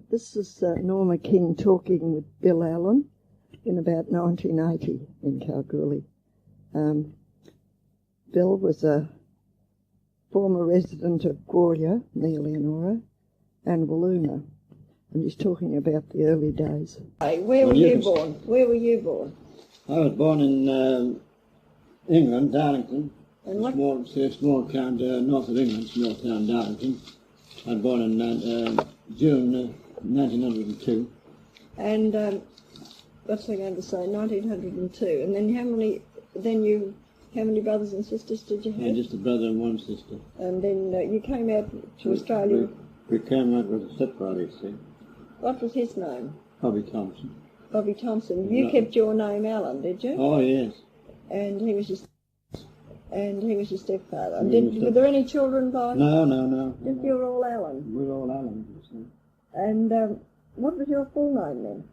This is Norma King talking with Bill Allen in about 1980 in Kalgoorlie. Bill was a former resident of Gwalia, near Leonora, and Wiluna, and he's talking about the early days. Hey, where were you born? Where were you born? I was born in England, Darlington. A small town north of England, small town Darlington. I was born in June 1902. And what's I going to say? 1902. And then how many brothers and sisters did you have? Yeah, just a brother and one sister. And then you came out to Australia. We came out with a stepbrother, you see. What was his name? Bobby Thompson. Bobby Thompson. You kept your name Alan, did you? Oh yes. And he was your stepfather. And were there any children by? No. Just you were all Alan. We were all Alan, you see. And what was your full name then?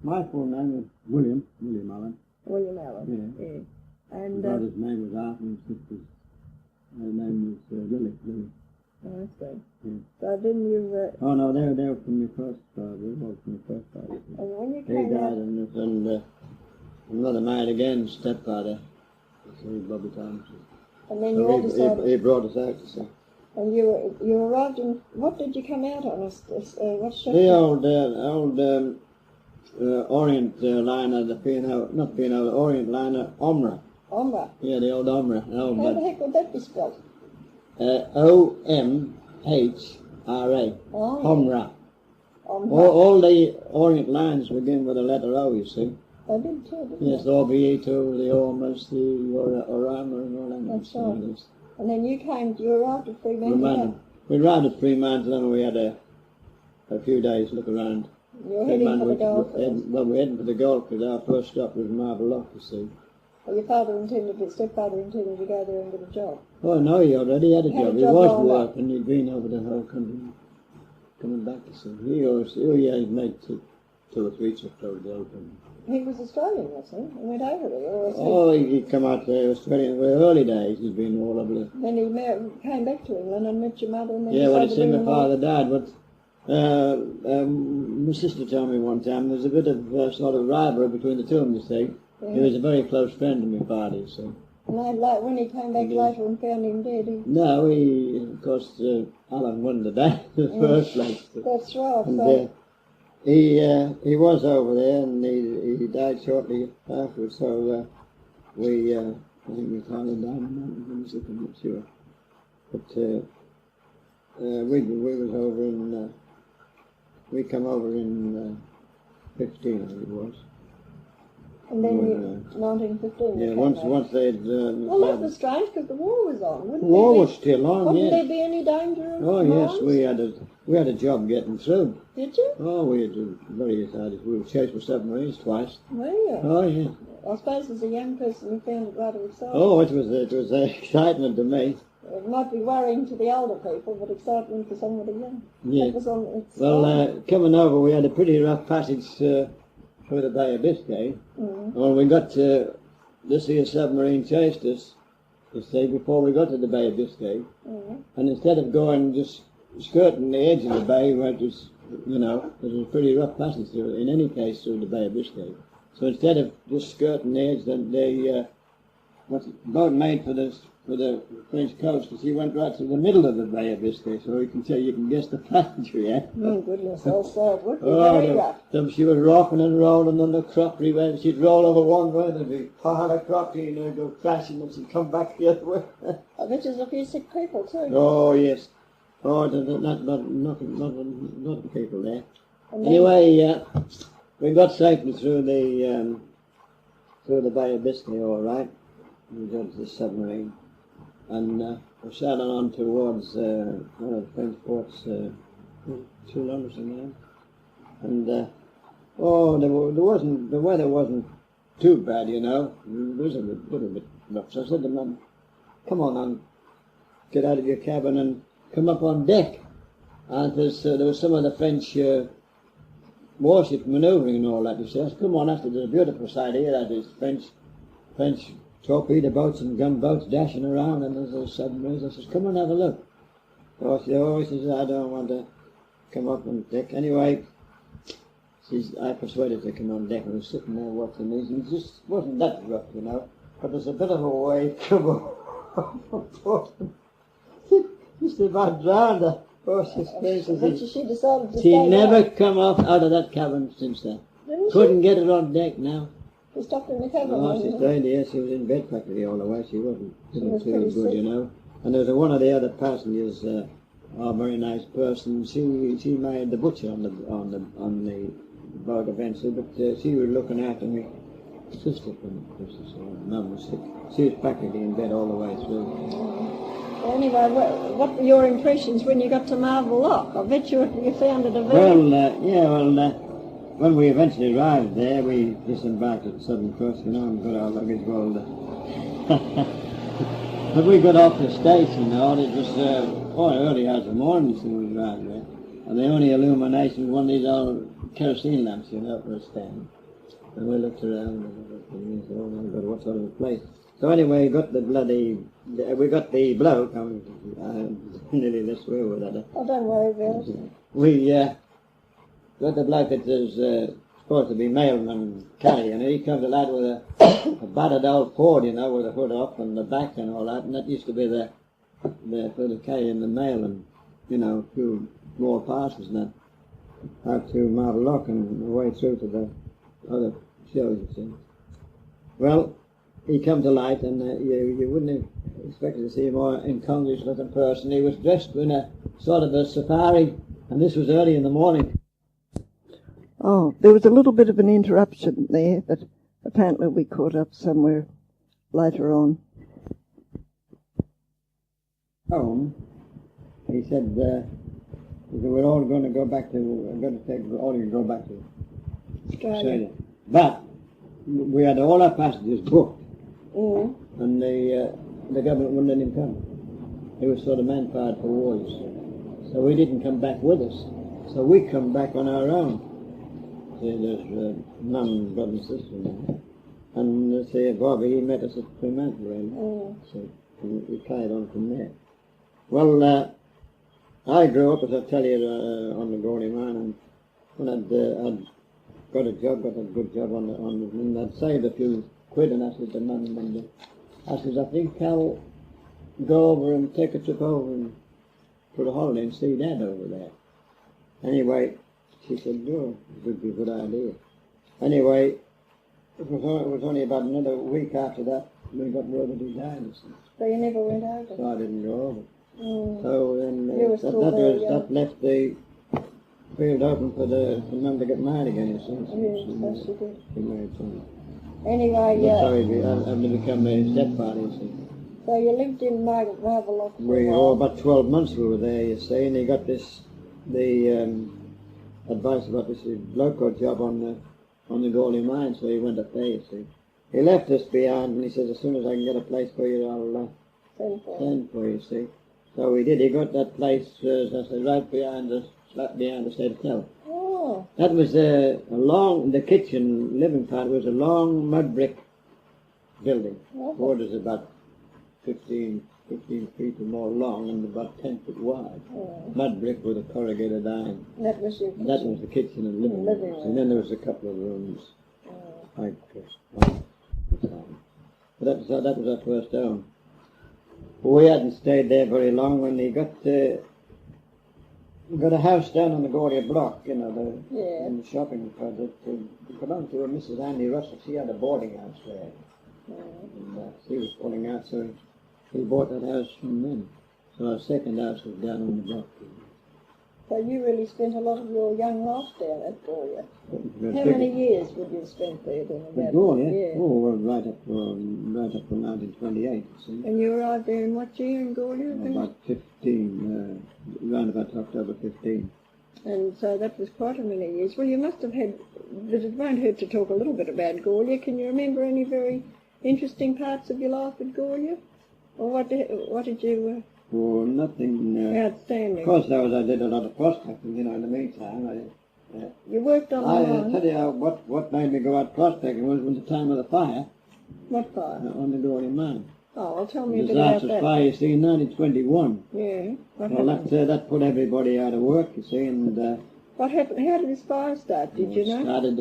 My full name was William Allen. William Allen. Yeah. And brother's name was Arthur, and sister's name was Lily. Oh, I see. Yeah. So didn't you... Oh no, they were from the first father. They were from the first father. And when you came he died, and another married again, stepfather. So Bobby Thompson. And then you all decided... He brought us out, you see. And you arrived in... What did you come out on? What ship? The old Orient liner, the Orient liner, Omra. Omra? Yeah, the old Omra. How the heck would that be spelled? O-M-H-R-A. Oh. Omra. All the Orient lines begin with the letter O, you see. I did too, didn't Yes, the OBE2, the Ormas, the Orama, and all that. That's right. And then you arrived at Fremantle. We arrived at Fremantle and we had a few days look around. You were heading for the Goldfields? Well, we were heading for the Goldfields. Our first stop was Marvel Loch, you see. Well, your stepfather intended to go there and get a job? Oh, no, he already had a job. He was working. He'd been over the whole country, coming back, you see. He made two or three trips over the whole country. He was Australian, was he? He went over there? He come out there Australian. The early days, he'd been all over there. Then he came back to England and met your mother and then... Yeah, well, it's my father died, but my sister told me one time there's a bit of sort of rivalry between the two of them, you see. Yeah. He was a very close friend of my father, you see. And when he came back later and found him dead, No, of course, Alan wouldn't have died in the first place. That's right. And, he was over there and he died shortly afterwards, so I think my father died in that, I'm not sure. But we was over in, we come over in 15, I think it was. And then 1915. Yeah, once they'd... well, that was strange because the war was on, wouldn't it? The war was still on, yes. Wouldn't there be any danger of yes, we had a job getting through. Did you? Oh, we had very excited. We were chased with submarines twice. Were you? Oh, yeah. I suppose as a young person you found it rather exciting. Oh, it was excitement to me. It might be worrying to the older people, but excitement for somebody young. Yeah. Coming over, we had a pretty rough passage through the Bay of Biscay. Mm. When we got to this here submarine chased us, you see, before we got to the Bay of Biscay. Mm. And instead of going just skirting the edge of the bay, where it was, it was a pretty rough passage through, in any case, through the Bay of Biscay. So instead of just skirting the edge, then the boat made for the French coast, because he went right to the middle of the Bay of Biscay, so you can guess the passage we had. Oh goodness, how sad. Would be very rough. She was rocking and rolling on the crockery where she'd roll over one way, there'd be a pile of crockery, and they'd go crashing, and she'd come back the other way. I bet there's a few sick people too. Oh yes. Oh, not people there. Anyway, we got safely through the Bay of Biscay, all right. We got to the submarine, and we're sailing on towards one of the French ports, Toulon or something. And the weather wasn't too bad, There was a little bit rough. So I said to Mum, "Come on, get out of your cabin and come up on deck." And there was some of the French warships manoeuvring and all that. He says, "Come on, after there's a beautiful sight here. That is French torpedo boats and gunboats dashing around, and there's those submarines." I says, "Come on, have a look." Oh, he says, "I don't want to come up on deck. Anyway, I persuaded her to come on deck. I was sitting there watching these, and it just wasn't that rough, you know. But there's a bit of a wave come up. Just about drowned her. Oh, she screams. But she decided to She stay never there. come off out of that cabin since then. Didn't she? Couldn't get her on deck now. She stopped in the cabin. Oh, she wasn't stayed there. She was in bed practically all the way. She wasn't was too pretty good, sick. you know. And there was one of the other passengers, a very nice person. She married the butcher on the boat eventually, but she was looking after me sister from Christmas. Mum was sick. She was practically in bed all the way through. Anyway, what were your impressions when you got to Marvel Loch? I bet you found it a very... When we eventually arrived there, we disembarked at Southern Cross, you know, and got our luggage rolled. But we got off the station, and it was quite early hours of the morning when we arrived there. And the only illumination was one of these old kerosene lamps, you know, for a stand. And we looked around and said, oh my God, what sort of a place? So anyway, we got the bloke, nearly this way with that. Oh, don't worry about it. We got the bloke that was supposed to be mailman carry, and he comes along with a battered old Ford, you know, with the hood off and the back and all that, and that used to be the for the carrying the mail and, you know, a few more parcels and that, out to Marvel Loch and away through to the other shows, you see. Well, he come to light, and you wouldn't have expected to see a more incongruous looking person. He was dressed in a sort of a safari, and this was early in the morning. Oh, there was a little bit of an interruption there, but apparently we caught up somewhere later on. Home, he said, we're all going to go back to, go back to Australia. But we had all our passengers booked, and the government wouldn't let him come. He was sort of manpowered for war, you see. So we didn't come back with us. So we come back on our own. See, there's mum, brother and sister now. And say, Bobby, he met us at Fremantle, really. So we carried on from there. Well, I grew up, as I tell you, on the Goldie mine, and when I'd got a good job and I'd saved a few quid, and I said to Mum one day, I said, I think I'll go over and take a trip over and for a holiday and see Dad over there. Anyway, she said, no, it would be a good idea. Anyway, it was only about another week after that we got word that he died. So you never went over? So I didn't go over. So then that left the field open for Mum to get married again, you see. Yes, she did. She married someone. Anyway, I've become a stepfather, you see. So you lived in Marvel Loch for a while. About 12 months we were there, you see, and he got the advice about this local job on the Goldie mine, so he went up there, you see. He left us behind, and he says, as soon as I can get a place for you, I'll send for you, see. So we did. He got that place, as I said, right behind the State Hotel. Oh. That was the kitchen living part was a long mud brick building. Oh. Borders about 15 feet or more long and about 10 feet wide. Oh. Mud brick with a corrugated iron. That was your kitchen? That was the kitchen and living room. And then there was a couple of rooms. But that was our first home. We hadn't stayed there very long when he got a house down on the Gwalia block, you know, in the shopping project. It belonged to a Mrs. Andy Russell. She had a boarding house there. And she was pulling out, so he bought that house from them. So our second house was down on the block. So you really spent a lot of your young life down at Gwalia. How many years would you have spent there then? At Gwalia? Yeah. Oh, well, right up to 1928, see. And you arrived there in what year in Gwalia? About 15, around about October 15. And so that was quite a many years. Well, you must have had, but it won't hurt to talk a little bit about Gwalia. Can you remember any very interesting parts of your life at Gwalia? Or what did you... Oh, nothing... outstanding. Of course, I did a lot of prospecting, you know, in the meantime. You worked on the mine? I tell you what made me go out prospecting was the time of the fire. What fire? On the Goldie mine. Oh, well, tell me a bit about Disastrous that. fire, you see, in 1921. Yeah. Well, that put everybody out of work, you see, and What happened? How did this fire start? Did you know? started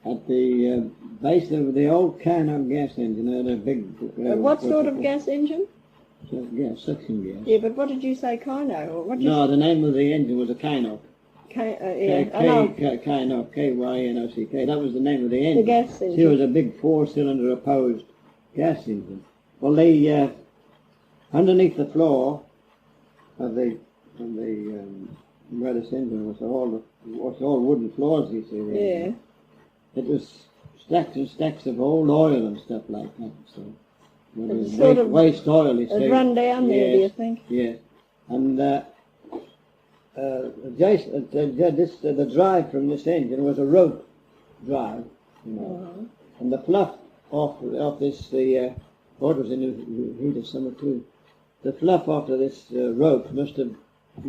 at the base of the old Carnot gas engine. Had a big. What sort of gas engine? Gas, suction gas. Yeah, but what did you say, Kino? Or what did No, the name of the engine was a Carnot. Carnot, K-Y-N-O-C-K. That was the name of the engine. The gas engine. See, it was a big four-cylinder opposed gas engine. Well, they underneath the floor of the where this engine was all wooden floors. You see, Yeah. It was stacks and stacks of old oil and stuff like that. So it was sort of waste oil. You see, run down there. Do you think? Yes, and the drive from this engine was a rope drive, you know, and the fluff off this what was in the heat of summer too. The fluff off of this rope must have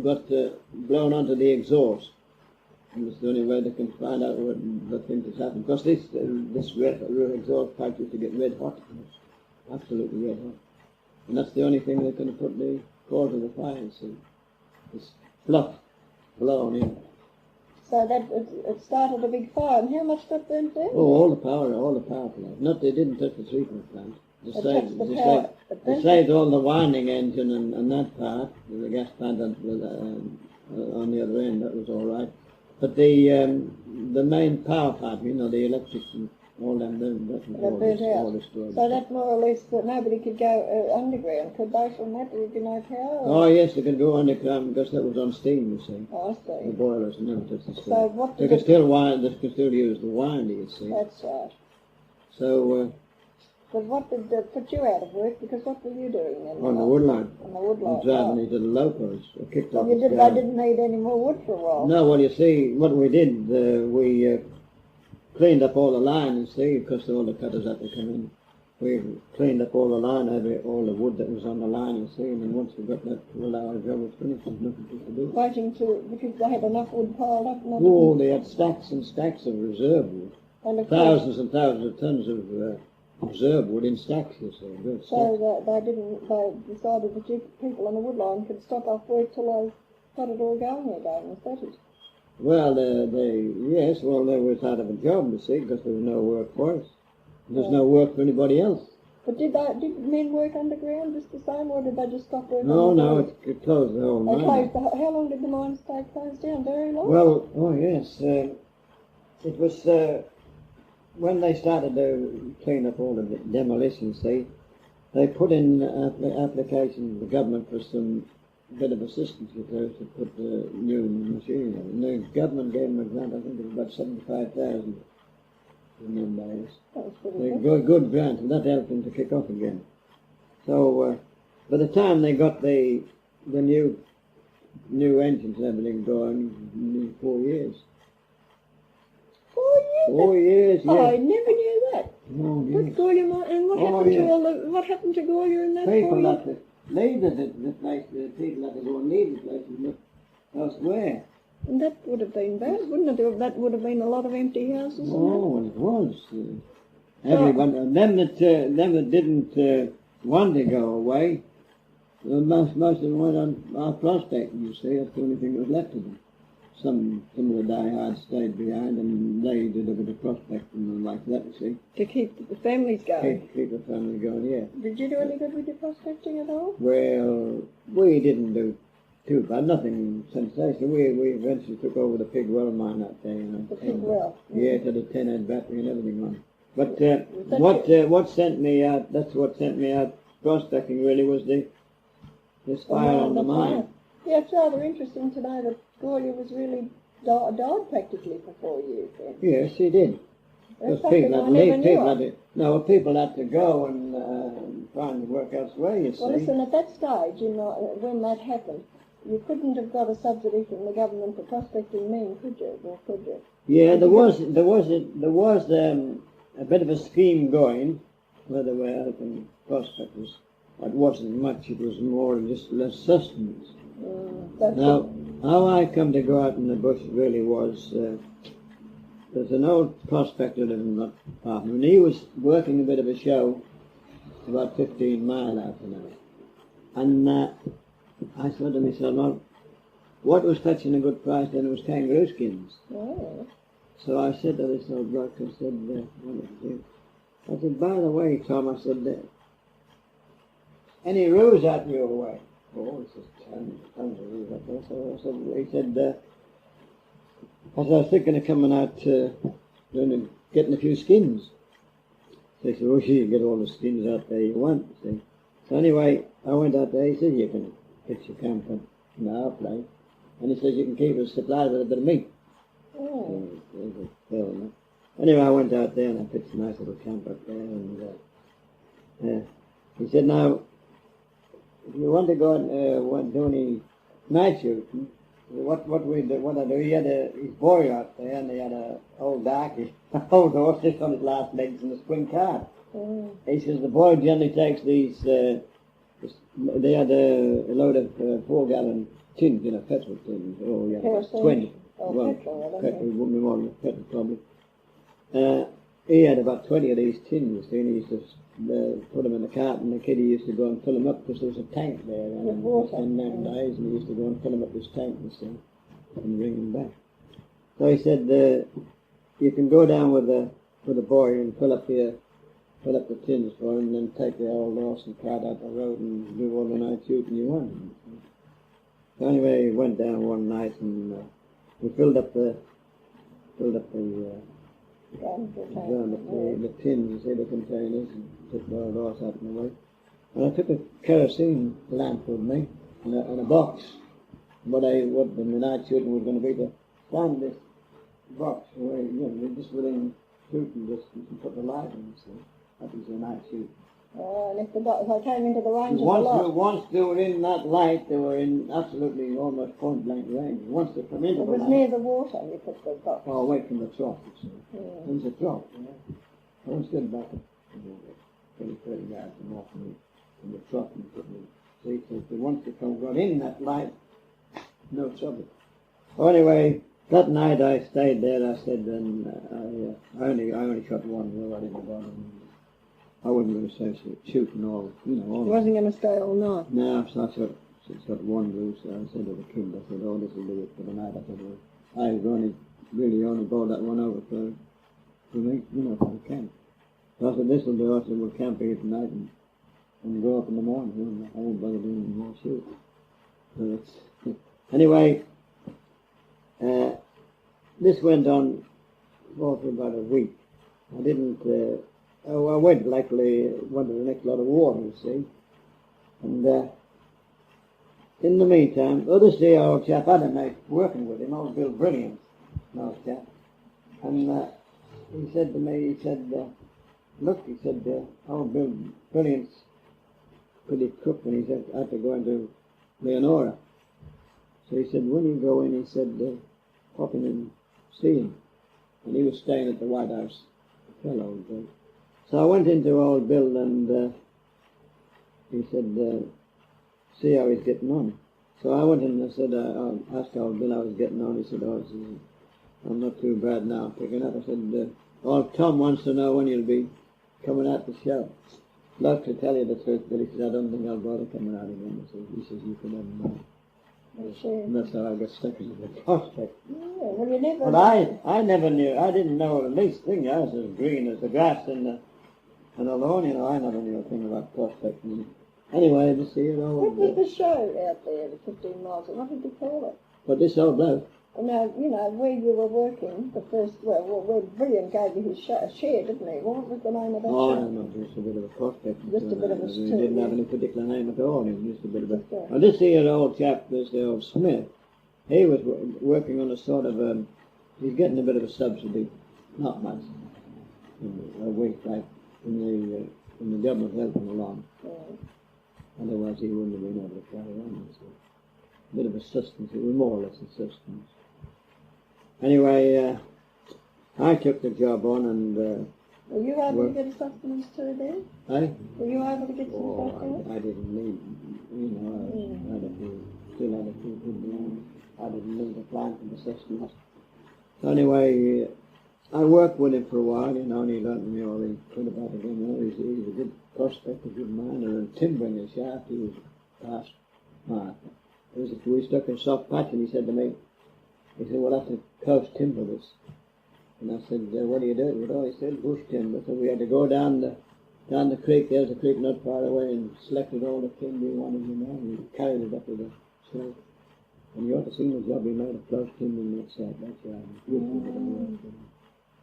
got blown onto the exhaust. And it's the only way they can find out what things has happened. Because this exhaust pipe used to get red hot. Absolutely red hot. And that's the only thing that can put the cause of the fire, you see. This fluff blown in. So that it started a big fire, and how much got burnt down? Oh, all the power plant. Not they didn't touch the treatment plant. They saved all the winding engine and that part, the gas plant on the other end. That was all right. But the main power plant, you know, the electric and all them, that burnt out. So that more or less that nobody could go underground, could they? From that, there would be no power. Or? Oh yes, they could go underground because that was on steam, you see. Oh, I see. The boilers and everything. So what? They could still wind. They could still use the winder, you see. That's right. So. But what did put you out of work? Because what were you doing then? On the woodline. On the woodline. Driving these little locos. Kicked off. They didn't need any more wood for a while. No, well, you see, what we did, we cleaned up all the line, you see, because all the cutters had to come in. We cleaned up all the line, all the wood that was on the line, you see, and then once we got that, well, our job was finished, there's nothing to do. Waiting because they had enough wood piled up? Oh, they had stacks and stacks of reserve wood. And thousands and thousands of tons of reserve wood in stacks, you see. So they decided that people on the woodline could stop off work till they got it all going again, was that it? Well, yes, they was out of a job, you see, because there was no work for us. There's no work for anybody else. But did men work underground just the same, or did they just stop working? No, it closed the whole mine. How long did the mine stay closed down? Very long? Well, yes. It was when they started to clean up all the demolitions, they put in applications to the government for some bit of assistance with those to put the new machinery in. And the government gave them a grant, I think it was about 75,000 in them days. That was pretty Good grant, and that helped them to kick off again. So by the time they got the new engines and everything going, in 4 years. 4 years? 4 years, yeah. Oh, I never knew that. Oh, yes. What Gwalia, and what happened to Gwalia in that People 4 years? had to leave the place, the people had to go and leave the place and look elsewhere. And that would have been bad, wouldn't it? That would have been a lot of empty houses. Oh, it was. Everyone, them that didn't want to go away, most of them went on prospecting, you see. That's the only thing that was left of them. Some of the diehards stayed behind, and they did a bit of prospecting and like that, you see. To keep the families going. Keep the family going, yeah. Did you do any good with your prospecting at all? Well, we didn't do too bad, nothing sensational. We eventually took over the Pig Well mine that day, you know. The Pig Well? Yeah, it had a 10-head battery and everything on it. But what sent me out, that's what sent me out prospecting really, was this fire on the mine. Yeah, it's rather interesting to know that Gwalia was really died practically for 4 years then. Yes, he did. That's Because people had to leave, people had to go and find work elsewhere, you see. Well, listen, at that stage, when that happened, you couldn't have got a subsidy from the government for prospecting men, could you? Or could you? Yeah, there was a bit of a scheme going where they were helping prospectors. It wasn't much, it was more just less sustenance. Now, how I come to go out in the bush really was, there's an old prospector living not far from me, and he was working a bit of a show It's about 15 mile out now. And I said to myself, well, what was fetching a good price then was kangaroo skins. Oh. So I said to this old bloke, I said, I said, by the way, Tom, I said, any roos out your way? Oh, he says, tons of roos out there. So I said, he said, I was thinking of coming out, getting a few skins. So he said, oh, you get all the skins out there you want, see. So anyway, I went out there, he said, you can pitch your camp in our place. And he says, you can keep us supplied with a bit of meat. Oh. Anyway, I went out there and I pitched a nice little camp up there. And he said, now, if you want to go and do any night shooting, what I do, he had his boy out there, and he had a old darky, old horse just on his last legs in a spring cart. Mm. He says the boy generally takes these, they had a load of 4-gallon tins, petrol tins. Oh, yeah, Kerosene? 20. Oh, Well, petrol, petrol wouldn't be more than petrol probably. He had about 20 of these tins, you see, and he used to put them in the cart, and the kiddie used to go and fill them up because there was a tank there. With water. And them days, and he used to go and fill them up this tank, you see, and bring them back. So he said, you can go down with the boy and fill up the tins for him, and then take the old horse and cart out the road and do all the night shooting you want. So anyway, he went down one night and we filled up the tins, you see, the containers, and took the old horse out in the way. And I took a kerosene lamp with me and a box. What the night shooting was going to be to stand this box away, just within shooting distance and put the light in, you see. That was the night shoot. Oh, and if I came into the range of the Once they were in that light, they were in absolutely almost point blank range. Once they come into it the was light, near the water, you put the box. oh, away from the trough, you see. Yeah. There's a trough, I was stood back at 30 yards from the trough and put the seats. So once they got in that light, no trouble. Well, anyway, that night I stayed there, I said, and I only shot one row, I didn't bother. I wasn't going to say shooting all. You wasn't going to stay all night? No, so I shot one row, so I said to the kid, I said, oh, this will do it for the night. I said, well, I really only bought that one over for me, for the camp. So I said, this will do. I said, we'll camp here tonight and go up in the morning. I won't bother doing any more shooting. So that's anyway, this went on for about a week. I didn't, I went to the next lot of water, you see. And in the meantime, this dear old chap, I had a mate working with him, old Bill Brilliant, old chap. And he said to me, look, he said, old Bill Brilliant's pretty cook, and he said, I had to go into Leonora. So he said, when you go in, he said, pop in and see him. And he was staying at the White House Hotel, old Bill. So I went into old Bill and he said, see how he's getting on. So I went in and I said, I asked old Bill how he's getting on. He said, I'm not too bad now, picking up. I said, old Tom wants to know when you'll be coming out the show. Look, to tell you the truth, Bill, he said, I don't think I'll bother coming out again. He says, you can never know. And that's how I got stuck into the prospect. Yeah, well, you never. But I never knew. I didn't know the least thing. I was as green as the grass and the lawn. I never knew a thing about prospecting. Anyway, to see it all. What was the show out there, the 15 miles? What did you call it? But this old bloke. Now, where you were working, the first, where Brilliant gave you his share, didn't he? What was the name of that show? No, just a bit of a prospect. Just a bit of a He didn't have any particular name at all. He was just a bit of a... Okay. Well, this here old chap, this old Smith, he was working on a sort of, he's getting a bit of a subsidy, not much, a week, like, in the government helping along. Yeah. Otherwise he wouldn't have been able to carry on. So, a bit of a sustenance, it was more or less a sustenance. Anyway, I took the job on and... were you able to get a sustenance too then? Were you able to get some sustenance? I didn't need, still had a few good belongings. I didn't need a plan for the sustenance. So anyway, I worked with him for a while, you know, and he learned me all the good about it. You know, he's a good prospector, a good miner, and timbering a shaft. He was past mark. We stuck a soft patch, and he said to me, "We'll have to coast timber this." And I said, "What do you do?" He said, "Bush timber." So we had to go down the creek. There's a creek not far away, and selected all the timber we wanted, you know, and we carried it up to the slope. And you ought to see the job he made of close timber in that side. That's right.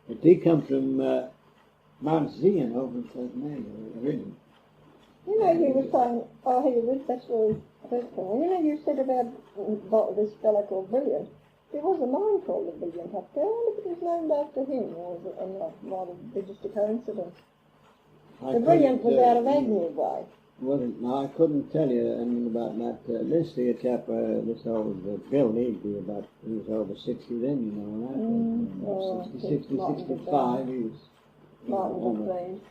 But he comes from Mount Zion over in Tasmania, originally. You know, you were saying, that's where he first came. You know, you said about this fellow called Brilliant. There was a mine called the Brilliant up there. I wonder if it was named after him, or was it might have been just a coincidence. The Brilliant was out of Agnew Way. I couldn't tell you anything about that. This here chap, this old Bill, he was over 60 then, you know, 60, 65, he was. Martin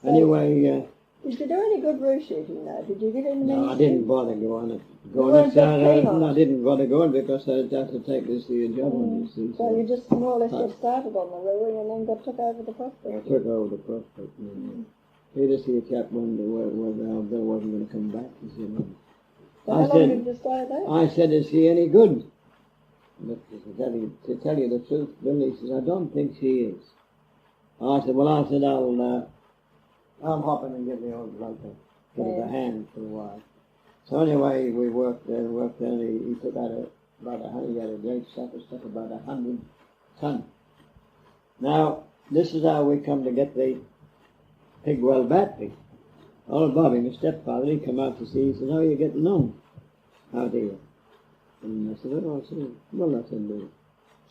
Anyway, did you do any good roof shooting though? Did you get in the No, I didn't bother going. I didn't bother going because I had to take this here job on, you see. So you just more or less got started on the rowing and then took over the prospect? I took over the prospect, He just here chap wondered whether Bill wasn't going to come back, you see. So how long did you stay there? I said, "Is she any good?" But to tell you the truth, Bill, he says, "I don't think she is." I said, "I'll hop in and give the old bloke a hand for a while." So anyway, we worked there, and he took out he had a great stack of stuff, about 100 ton. Now, this is how we come to get the Pigwell battery. Old Bobby, my stepfather, he come out to see, he said, "How are you getting on out here?" And I said, "Well, I said,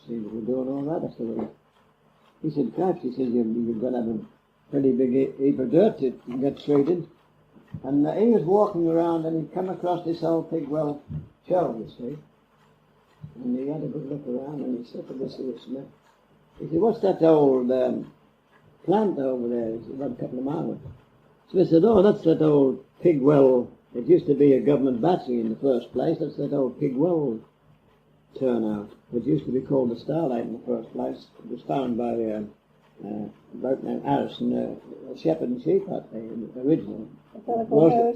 see, we're doing all that." I said, "Well," he said, "Perhaps," he said, "you've got to have a pretty big heap of dirt to get treated." And he was walking around, and he come across this old Pigwell show, you see. And he had a good look around, and he said to this here Smith, he said, "What's that old plant over there?" It's about a couple of miles. Smith said, "Oh, that's that old Pigwell. It used to be a government battery in the first place. That's that old Pigwell turnout. It used to be called the Starlight in the first place. It was found by a bloke named Harrison, a shepherd and sheep out there originally.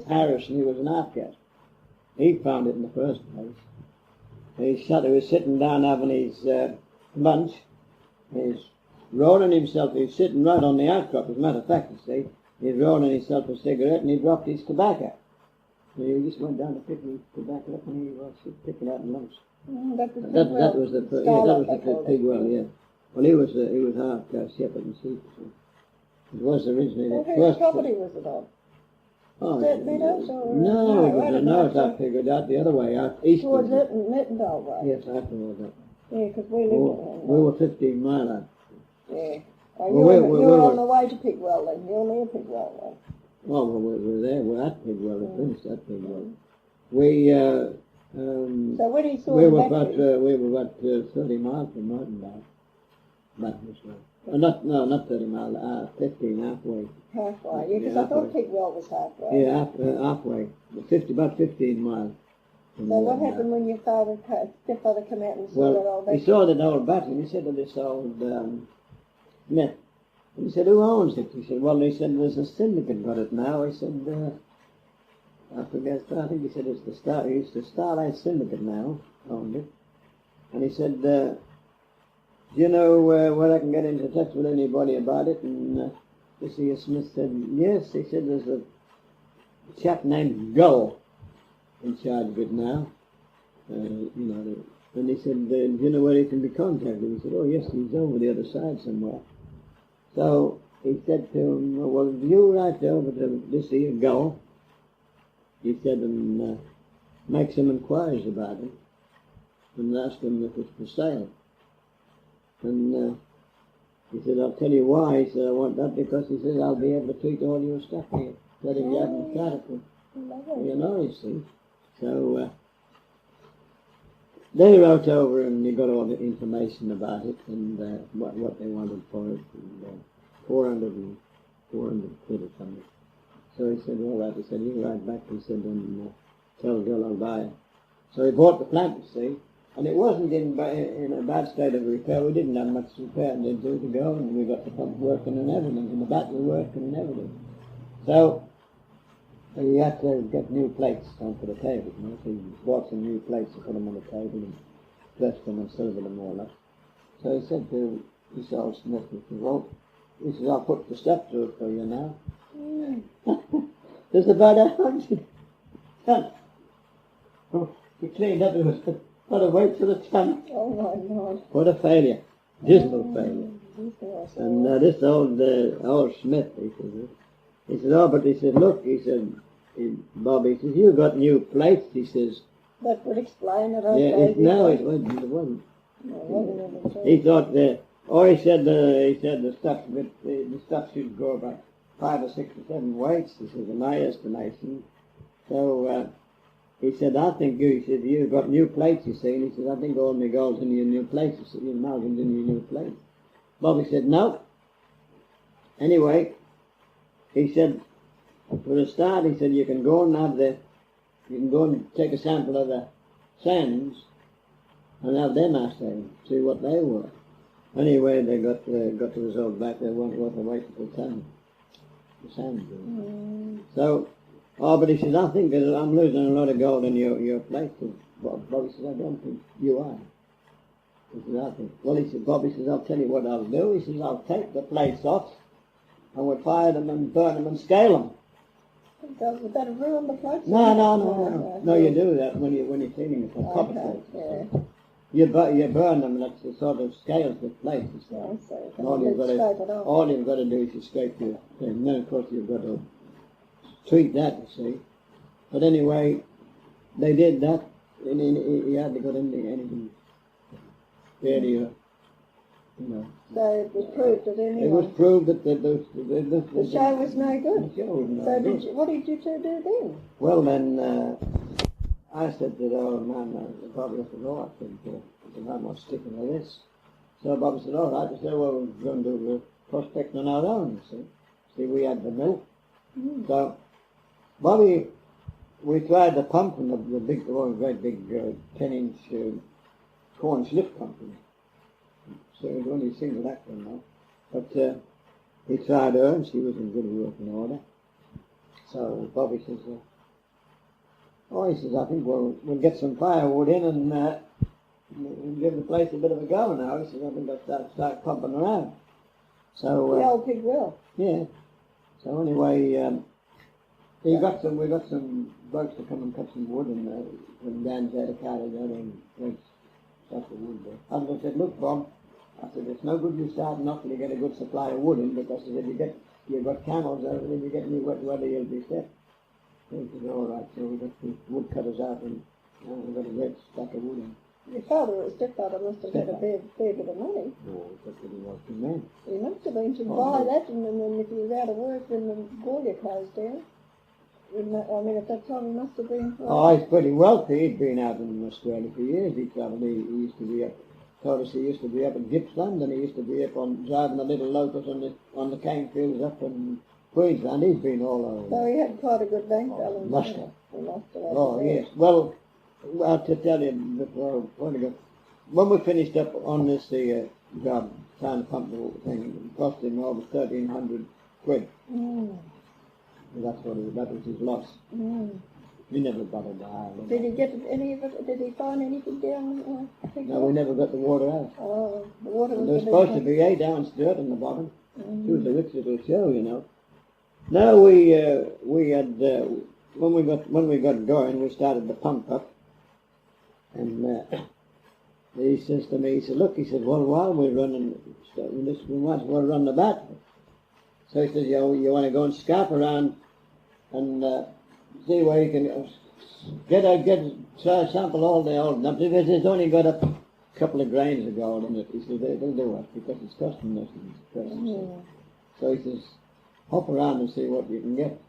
Harrison, he was an outcast. He found it in the first place. He was sitting down having his lunch. He's rolling himself. He's sitting right on the outcrop, as a matter of fact, you see. He's rolling himself a cigarette, and he dropped his tobacco. So he just went down to pick his tobacco up, and he was picking out in lunch. That was the Pigwell, yeah. Well, he was half shepherd and sheep. So. It was originally the first property was it on? No, it's out figured out the other way, out east. Towards Nittendale way? Yes, out towards that. Yeah, because we lived in we were 15 mile out. Yeah. You were on the way to Pigwell then. You're near Pigwell then. Well, we were there. We're at Pigwell. We finished at Pigwell. So when he saw we were about 30 miles from Martindale. Back this way. Not 30 miles. 15 halfway. Halfway. Yeah, because I thought Pigwell was halfway. Yeah, halfway. About 15 miles. So what happened when your stepfather came out and saw that old battery? He saw that old battery, and he said to this old Smith, and he said, "Who owns it?" He said, "Well," he said, "there's a syndicate got it now." He said, I forget, I think he said it's the Starlight Syndicate now, owned it. And he said, "Do you know where I can get into touch with anybody about it?" And this here Smith said, "Yes." He said, "There's a chap named Gull in charge of it now." And he said, "Do you know where he can be contacted?" He said, "Oh, yes, he's over the other side somewhere." So he said to him, "Well, you write over to this here Gull," he said, "and make some inquiries about it, and ask him if it's for sale." And he said, "I'll tell you why." He said, "I want that because," he said, "I'll be able to treat all your stuff here, that if you haven't started it." You see. So they wrote over, and you got all the information about it, and what they wanted for it, and 400 quid or something. So he said, "All right." He said, "You write back." He said, "And tell Bill I'll buy it." So he bought the plant, you see. And it wasn't in a bad state of repair. We didn't have much repair to do to go, and we got the pump working and everything, and the battery working and everything. So we had to get new plates onto the table. You know? So he bought some new plates to put them on the table and dressed them and silvered them all up. So he said to this old Smith, he said, well, he says, I'll put the step through it for you now. There's about 100 tons. He cleaned up, it was what a weight for the ton. Oh my God. What a failure. Dismal failure. And this old Smith, he said, oh, but he said, look, he said, Bob, he says, you got new plates, he says. That would explain it, Yeah, no, it wasn't. He thought he said the stuff should go about 5 or 6 or 7 weights, he says, in my estimation. So, he said, I think you've got new plates, you see, and he said, I think all my gold's in your new plates, you see, your amalgam's in your new plates. Bobby said, no. Anyway, he said, for a start, he said, you can go and take a sample of the sands and have them assayed, see what they were. Anyway, they got the result back, they weren't worth a weight for the ton. The sands. So, but he says, I think that I'm losing a lot of gold in your plates. Bobby says, I don't think you are. He says, I think. Well, he said, Bobby says, I'll tell you what I'll do. He says, I'll take the plates off and we'll fire them and burn them and scale them. Would that ruin the plates? No, you do that when you're cleaning it for copper plates. Yeah. You burn them, that's the sort of scales the plates. All you've got to do is to scrape your thing. And then, of course, you've got to treat that, you see. But anyway, they did that, and he hardly got anything fairly, you know. So it was proved that anyway. It was proved that the show was no good. The show was no good. What did you two do then? Well, then, I said to the old man, Bobby, I said, oh, I think I'm not sticking to this. So Bobby said, all right. I said, well, we're going to do prospecting on our own, you see. See, we had the mill. So, Bobby, we tried the pump and the great big 10-inch corn slip company. So it was only a single actor now. But he tried her and she was in good working order. So Bobby says, he says, I think we'll get some firewood in and we'll give the place a bit of a go now. He says, I think I'll start pumping around. So the old pig will. Yeah. So anyway, we got some blokes to come and cut some wood and when Dan's had a car down and great stuff of wood there. And I said, look, Bob, I said, it's no good you starting off till you get a good supply of wood in, because if you've got camels out and you get any wet weather, you'll be set. So he said, all right, so we got the wood cutters out and we got a great stack of wood in. Your father or stepfather must have had a fair bit of money. No, that's what he was to man. He must have been to buy that, and then if he was out of work when the Gwalia closed down. At that time he must have been... he's pretty wealthy. He'd been out in Australia for years. He travelled. He used to be up... Told us he used to be up in Gippsland, and he used to be up on driving the little locals on the cane fields up in Queensland. He's been all over. So he had quite a good bank balance. Must have. He must have. Oh, yes. Well, to tell you before, when we finished up on this job, trying to pump the whole thing, it cost him over 1,300 quid. That was his loss. We never bothered to hire him. Did he get any of it? Did he find anything down? No, we never got the water out. Oh, the water was... There was supposed to be 8 ounce dirt on the bottom. It was a rich little show, you know. No, we had when we got going, we started the pump up, and he says to me, he said, look, he said, well, while we're running this, we might as well run the battery. So he says, you want to go and scout around and see where you can sample all the old numbers, because it's only got a couple of grains of gold in it. He says, they'll do it, because it's costing nothing. So he says, hop around and see what you can get.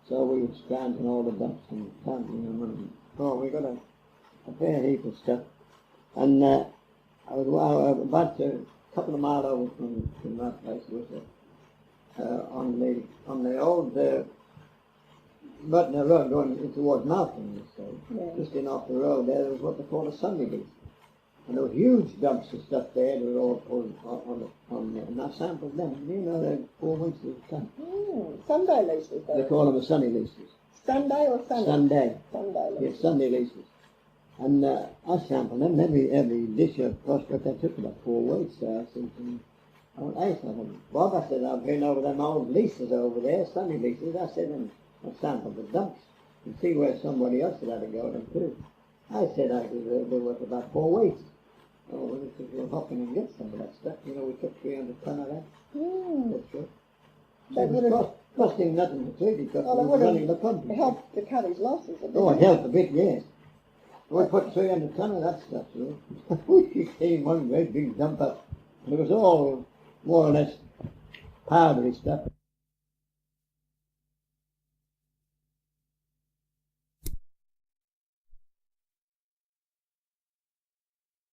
So we were scrounging all the ducks and sampling them, and we got a fair heap of stuff. And I was about a couple of miles over from that place was on the old Butner Road going towards Malcolm, just in off the road there was what they call a submarine. And there were huge dumps of stuff there that were all pulled on and I sampled them. You know, they're 4 weeks at a time. Sunday leases, though. They call them a sunny leases. Sunday or Sunday? Sunday. Sunday leases. Yeah, Sunday leases. And I sampled them. Every dish of prospect, I took about 4 weeks. So I said, I said, Bob, I said, I've been over them old leases over there, sunny leases. I said, and I sampled the dumps and see where somebody else had had to go them too. I said I could they were worth about 4 weeks. Oh, well, if we were hopping and get some of that stuff, you know, we took 300 ton of that. That's good. That would have costing nothing to treat because well, we were running the country. Helped to cut his losses a bit. Oh, it helped a bit, yes. We put 300 ton of that stuff through. We came one great big dump up. And it was all more or less powdery stuff.